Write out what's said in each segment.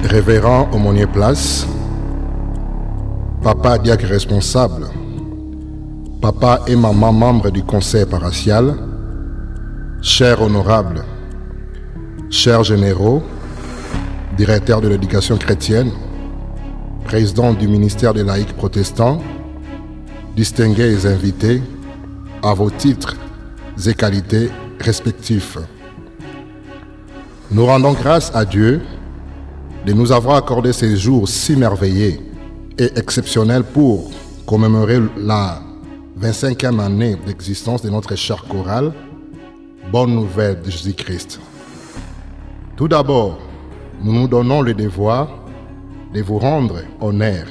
Révérend aumônier Place, papa diacre responsable, papa et maman membres du conseil paroissial, chers honorables, chers généraux, directeur de l'éducation chrétienne, président du ministère des laïcs protestants, distingués invités, à vos titres et qualités respectifs. Nous rendons grâce à Dieu de nous avoir accordé ces jours si merveilleux et exceptionnels pour commémorer la 25e année d'existence de notre chère chorale, Bonne Nouvelle de Jésus-Christ. Tout d'abord, nous nous donnons le devoir de vous rendre honneur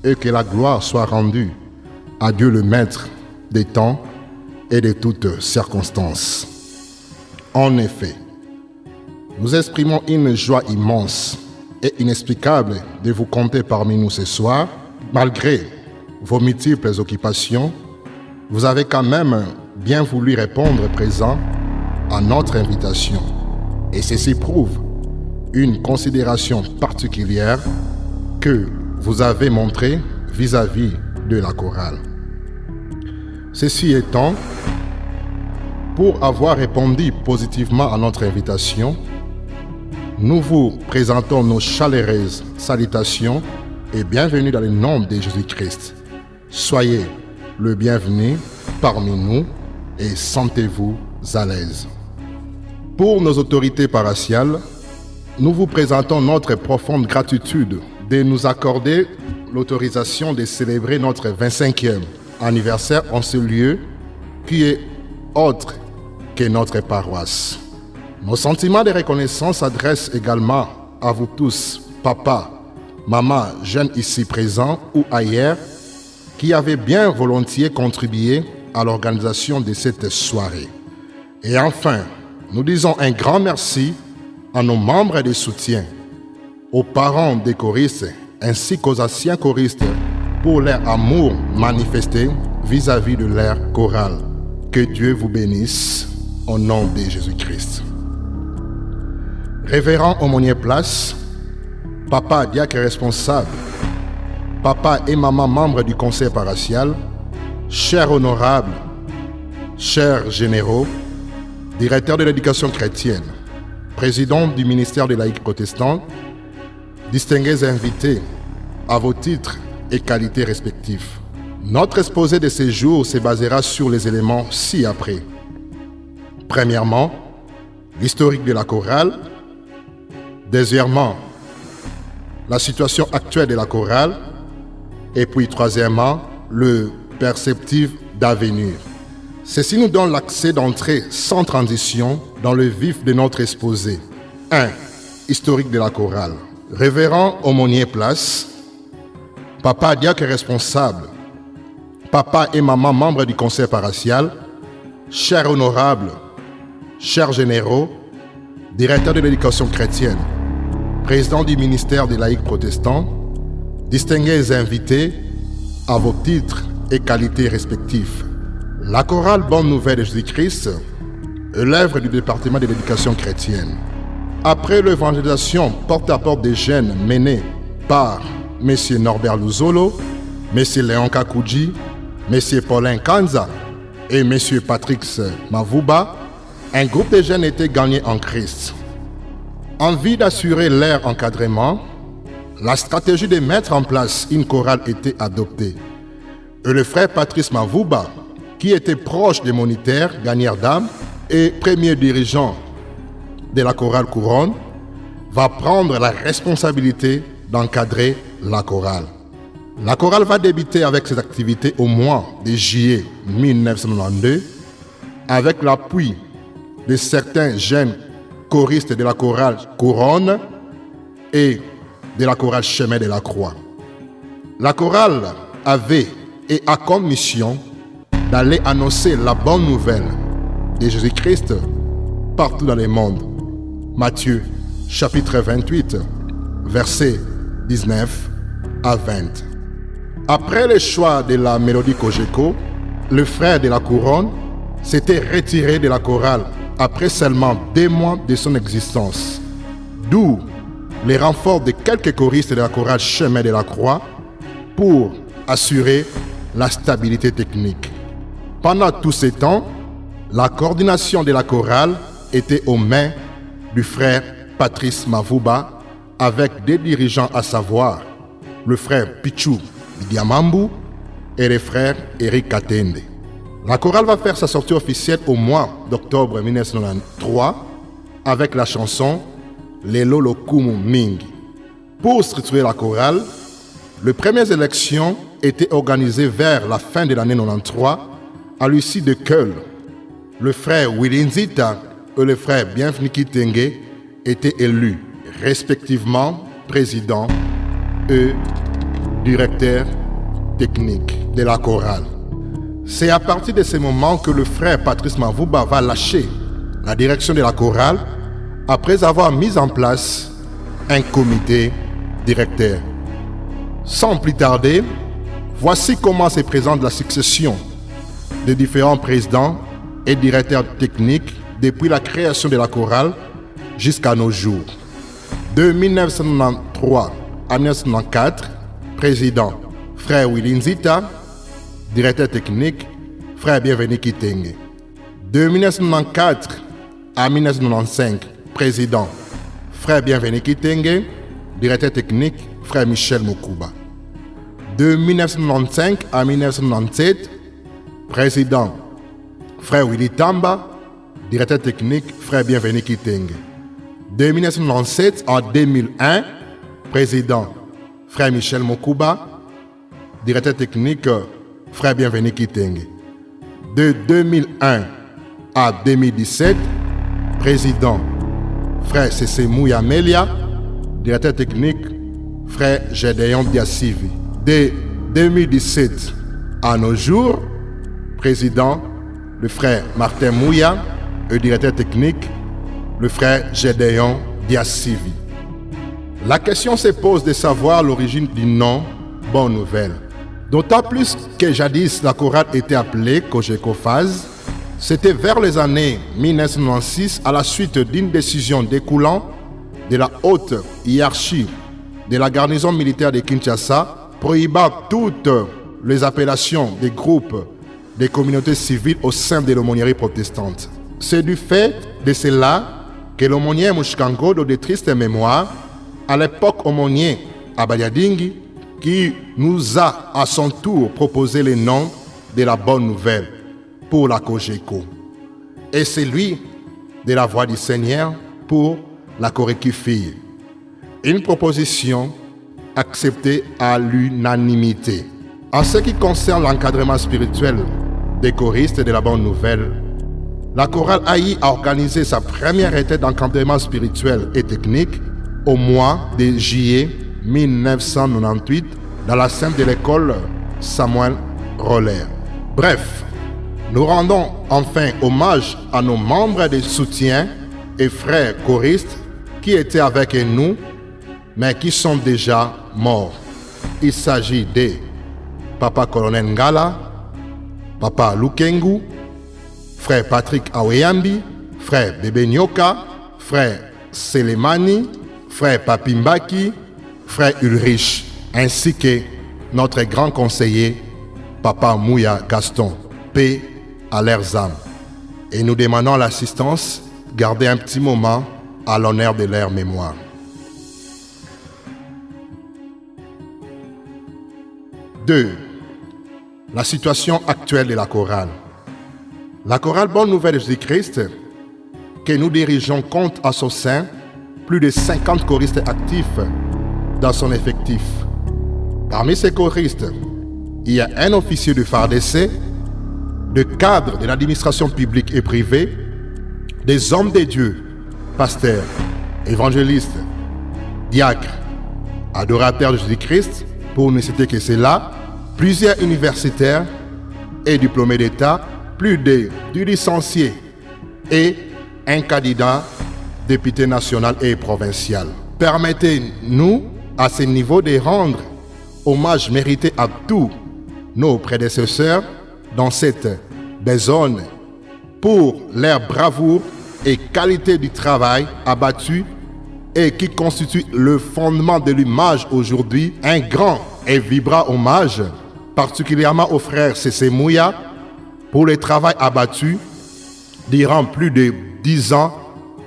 et que la gloire soit rendue à Dieu le Maître des temps et de toutes circonstances. En effet, nous exprimons une joie immense et inexplicable de vous compter parmi nous ce soir. Malgré vos multiples occupations, vous avez quand même bien voulu répondre présent à notre invitation. Et ceci prouve une considération particulière que vous avez montrée vis-à-vis de la chorale. Ceci étant, pour avoir répondu positivement à notre invitation, nous vous présentons nos chaleureuses salutations et bienvenue dans le nom de Jésus-Christ. Soyez le bienvenu parmi nous et sentez-vous à l'aise. Pour nos autorités paroissiales, nous vous présentons notre profonde gratitude de nous accorder l'autorisation de célébrer notre 25e anniversaire en ce lieu qui est autre que notre paroisse. Nos sentiments de reconnaissance s'adressent également à vous tous, papa, maman, jeunes ici présents ou ailleurs, qui avez bien volontiers contribué à l'organisation de cette soirée. Et enfin, nous disons un grand merci à nos membres de soutien, aux parents des choristes ainsi qu'aux anciens choristes pour leur amour manifesté vis-à-vis de leur chorale. Que Dieu vous bénisse au nom de Jésus-Christ. Révérend aumônier Place, papa diacre responsable, papa et maman membres du conseil paroissial, chers honorables, chers généraux, directeur de l'éducation chrétienne, président du ministère des laïcs protestants, distingués invités à vos titres et qualités respectifs. Notre exposé de ces jours se basera sur les éléments ci-après. Premièrement, l'historique de la chorale. Deuxièmement, la situation actuelle de la chorale. Et puis troisièmement, le perspective d'avenir. Ceci nous donne l'accès d'entrer sans transition dans le vif de notre exposé. 1. Historique de la chorale. Révérend aumônier Place, papa diacre responsable, papa et maman membres du conseil paroissial, chers honorables, chers généraux, directeur de l'éducation chrétienne, président du ministère des laïcs protestants, distingués invités à vos titres et qualités respectifs. La chorale Bonne Nouvelle de Jésus-Christ est l'œuvre du département de l'éducation chrétienne. Après l'évangélisation porte-à-porte des jeunes menée par M. Norbert Luzolo, M. Léon Kakouji, M. Paulin Kanza et M. Patrick Mavuba, un groupe de jeunes était gagné en Christ. En vue d'assurer leur encadrement, la stratégie de mettre en place une chorale était adoptée. Et le frère Patrice Mavuba, qui était proche des moniteurs, gagneurs d'âme et premier dirigeant de la chorale Couronne, va prendre la responsabilité d'encadrer la chorale. La chorale va débuter avec ses activités au mois de juillet 1992 avec l'appui de certains jeunes choristes de la chorale Couronne et de la chorale Chemin de la Croix. La chorale avait et a comme mission d'aller annoncer la bonne nouvelle de Jésus-Christ partout dans le monde. Matthieu chapitre 28, versets 19 à 20. Après le choix de la mélodie Cogeco, le frère de la Couronne s'était retiré de la chorale après seulement 2 mois de son existence. D'où les renforts de quelques choristes de la chorale Chemin de la Croix pour assurer la stabilité technique. Pendant tout ce temps, la coordination de la chorale était aux mains du frère Patrice Mavuba avec des dirigeants à savoir le frère Pichou Diamambu et le frère Eric Katende. La chorale va faire sa sortie officielle au mois d'octobre 1993 avec la chanson Lelo Lokumu Mingi. Pour structurer la chorale, les premières élections étaient organisées vers la fin de l'année 93 à l'issue de Keul. Le frère Willy Nzita et le frère Bienvenu Kitenge étaient élus respectivement président et directeur technique de la chorale. C'est à partir de ce moment que le frère Patrice Mavuba va lâcher la direction de la chorale après avoir mis en place un comité directeur. Sans plus tarder, voici comment se présente la succession des différents présidents et directeurs techniques depuis la création de la chorale jusqu'à nos jours. De 1993 à 1994, président frère Willy Nzita, directeur technique frère Bienvenu Kitenge. De 1994 à 1995, président frère Bienvenu Kitenge, directeur technique frère Michel Mokuba. De 1995 à 1997, président frère Willy Tamba, directeur technique frère Bienvenu Kitenge. De 1997 à 2001, président frère Michel Mokuba, directeur technique frère Bienvenu Kitenge. De 2001 à 2017, président frère Cécé Mouya Melia, directeur technique frère Gédéon Diasivi. De 2017 à nos jours, président le frère Martin Mouya et directeur technique le frère Gédéon Diasivi. La question se pose de savoir l'origine du nom Bonne Nouvelle. D'autant plus que jadis la chorale était appelée Cogecophase, c'était vers les années 1996 à la suite d'une décision découlant de la haute hiérarchie de la garnison militaire de Kinshasa prohibant toutes les appellations des groupes des communautés civiles au sein de l'aumônerie protestante. C'est du fait de cela que l'aumônier Mouchkangodo de triste mémoire, à l'époque aumônier Abayadingi, qui nous a à son tour proposé le nom de la Bonne Nouvelle pour la Cogeco, et celui de la Voix du Seigneur pour la Coréquifille. Une proposition acceptée à l'unanimité. En ce qui concerne l'encadrement spirituel des choristes de la Bonne Nouvelle, la chorale AI a organisé sa première retraite d'encadrement spirituel et technique au mois de juillet 1998 dans la salle de l'école Samuel Roller. Bref, nous rendons enfin hommage à nos membres de soutien et frères choristes qui étaient avec nous, mais qui sont déjà morts. Il s'agit de Papa Colonel Ngala, Papa Lukengu, frère Patrick Aweyambi, frère Bébé Nyoka, frère Selemani, frère Papimbaki, frère Ulrich, ainsi que notre grand conseiller, Papa Mouya Gaston, paix à leurs âmes. Et nous demandons l'assistance, garder un petit moment à l'honneur de leur mémoire. Deux, la situation actuelle de la chorale. La chorale Bonne Nouvelle de Jésus-Christ, que nous dirigeons, compte à son sein plus de 50 choristes actifs dans son effectif. Parmi ces choristes, il y a un officier de FARDC, des cadres de l'administration publique et privée, des hommes de Dieu, pasteurs, évangélistes, diacres, adorateurs de Jésus-Christ, pour ne citer que cela, plusieurs universitaires et diplômés d'État, plus de 10 licenciés et un candidat député national et provincial. Permettez-nous à ce niveau de rendre hommage mérité à tous nos prédécesseurs dans cette besogne pour leur bravoure et qualité du travail abattu et qui constitue le fondement de l'image aujourd'hui, un grand et vibrant hommage, particulièrement au frère Cécé Mouya, pour le travail abattu durant plus de 10 ans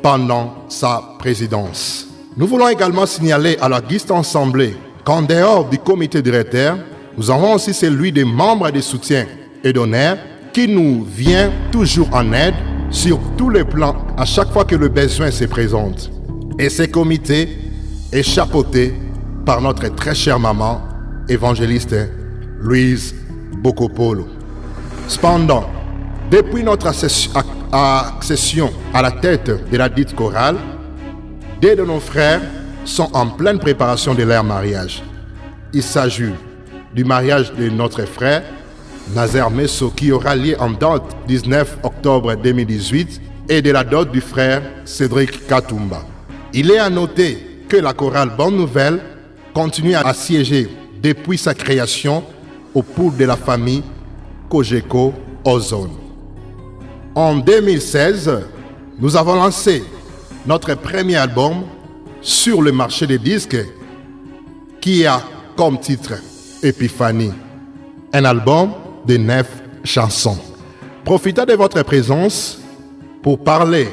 pendant sa présidence. Nous voulons également signaler à la Guiste Assemblée qu'en dehors du comité directeur, nous avons aussi celui des membres de soutien et d'honneur qui nous vient toujours en aide sur tous les plans à chaque fois que le besoin se présente. Et ce comité est chapeauté par notre très chère maman, évangéliste Louise Bokopolo. Cependant, depuis notre accession à la tête de la dite chorale, deux de nos frères sont en pleine préparation de leur mariage. Il s'agit du mariage de notre frère Nazer Messo qui aura lieu en date 19 octobre 2018 et de la dot du frère Cédric Katumba. Il est à noter que la chorale Bonne Nouvelle continue à siéger depuis sa création au pôle de la famille Cogeco Ozone. En 2016, nous avons lancé notre premier album sur le marché des disques qui a comme titre Épiphanie, un album de 9 chansons. Profitez de votre présence pour parler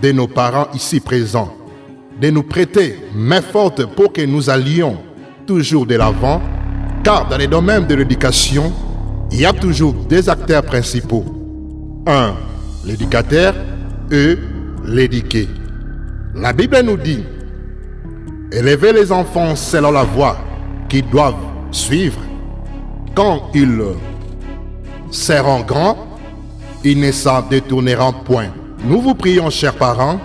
de nos parents ici présents, de nous prêter main forte pour que nous allions toujours de l'avant, car dans les domaines de l'éducation, il y a toujours deux acteurs principaux. 1. L'éducateur et l'éduqué. La Bible nous dit « Élevez les enfants selon la voie qu'ils doivent suivre. Quand ils seront grands, ils ne s'en détourneront point. » Nous vous prions, chers parents,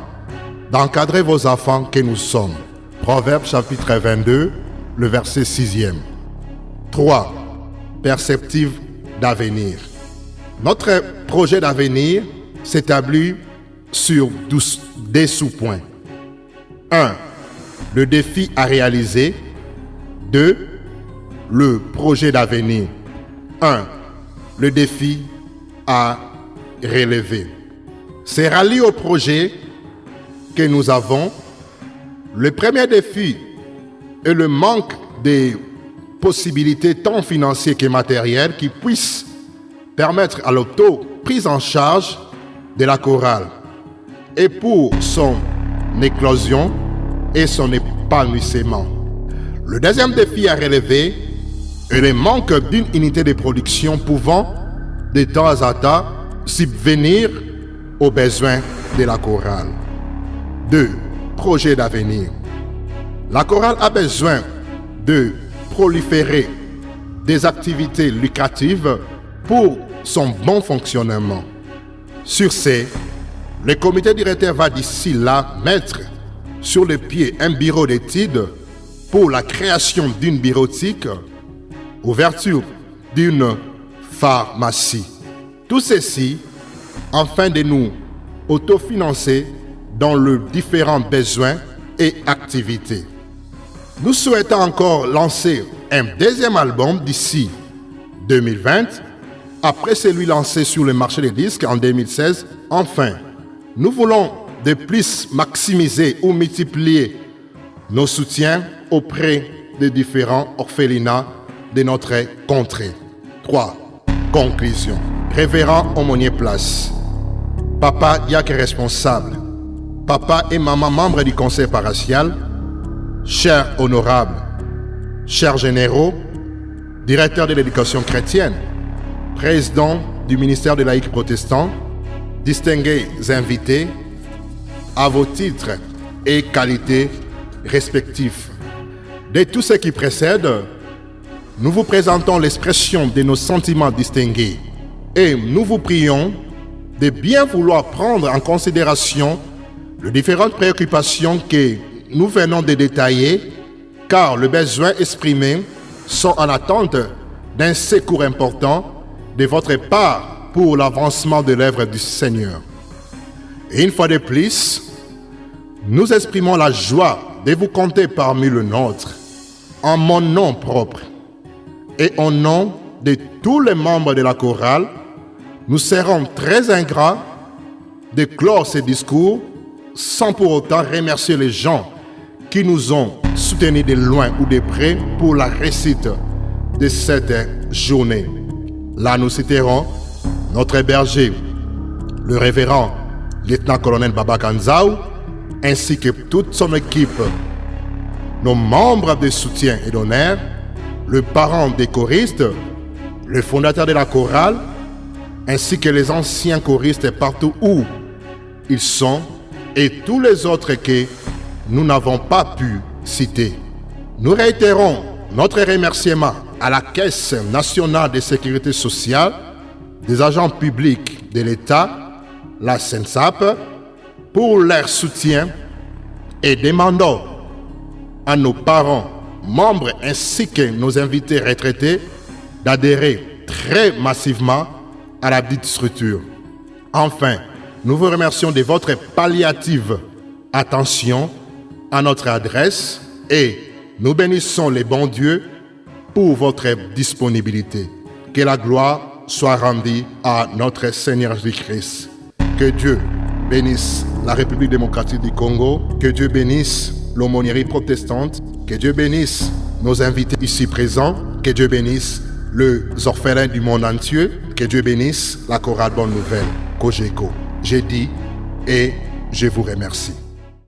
d'encadrer vos enfants que nous sommes. Proverbe chapitre 22, le verset 6e. 3. Perspective d'avenir. Notre projet d'avenir s'établit sur des sous-points. 1. Le défi à réaliser. 2. Le projet d'avenir. 1. Le défi à relever. C'est rallié au projet que nous avons. Le premier défi est le manque de possibilités tant financières que matérielles qui puissent permettre à l'auto-prise en charge de la chorale et pour son éclosion et son épanouissement. Le deuxième défi à relever est le manque d'une unité de production pouvant de temps à temps subvenir aux besoins de la chorale. 2. Projet d'avenir. La chorale a besoin de proliférer des activités lucratives pour son bon fonctionnement. Sur ce, le comité directeur va d'ici là mettre sur le pied un bureau d'études pour la création d'une bureautique, ouverture d'une pharmacie. Tout ceci afin de nous autofinancer dans les différents besoins et activités. Nous souhaitons encore lancer un deuxième album d'ici 2020, après celui lancé sur le marché des disques en 2016. Enfin, nous voulons de plus maximiser ou multiplier nos soutiens auprès des différents orphelinats de notre contrée. 3. Conclusion. Révérend Aumônier Place, papa diacre responsable, papa et maman membres du conseil paroissial, chers honorables, chers généraux, directeur de l'éducation chrétienne, président du ministère de laïcs protestants, distingués invités, à vos titres et qualités respectifs. De tout ce qui précède, nous vous présentons l'expression de nos sentiments distingués et nous vous prions de bien vouloir prendre en considération les différentes préoccupations que nous venons de détailler, car les besoins exprimés sont en attente d'un secours important de votre part pour l'avancement de l'œuvre du Seigneur. Et une fois de plus, nous exprimons la joie de vous compter parmi le nôtre, en mon nom propre et au nom de tous les membres de la chorale. Nous serons très ingrats de clore ces discours sans pour autant remercier les gens qui nous ont soutenus de loin ou de près pour la réussite de cette journée. Là, nous citerons notre berger, le révérend lieutenant-colonel Baba Kanzaou, ainsi que toute son équipe, nos membres de soutien et d'honneur, le parent des choristes, le fondateur de la chorale, ainsi que les anciens choristes partout où ils sont, et tous les autres que nous n'avons pas pu citer. Nous réitérons notre remerciement à la Caisse nationale de sécurité sociale, des agents publics de l'État, la SENSAP, pour leur soutien et demandons à nos parents, membres ainsi que nos invités retraités d'adhérer très massivement à la dite structure. Enfin, nous vous remercions de votre palliative attention à notre adresse et nous bénissons les bons dieux pour votre disponibilité. Que la gloire soit rendue à notre Seigneur Jésus-Christ. Que Dieu bénisse la République démocratique du Congo, que Dieu bénisse l'aumônerie protestante, que Dieu bénisse nos invités ici présents, que Dieu bénisse les orphelins du monde entier, que Dieu bénisse la chorale Bonne Nouvelle, Cogeco. J'ai dit et je vous remercie.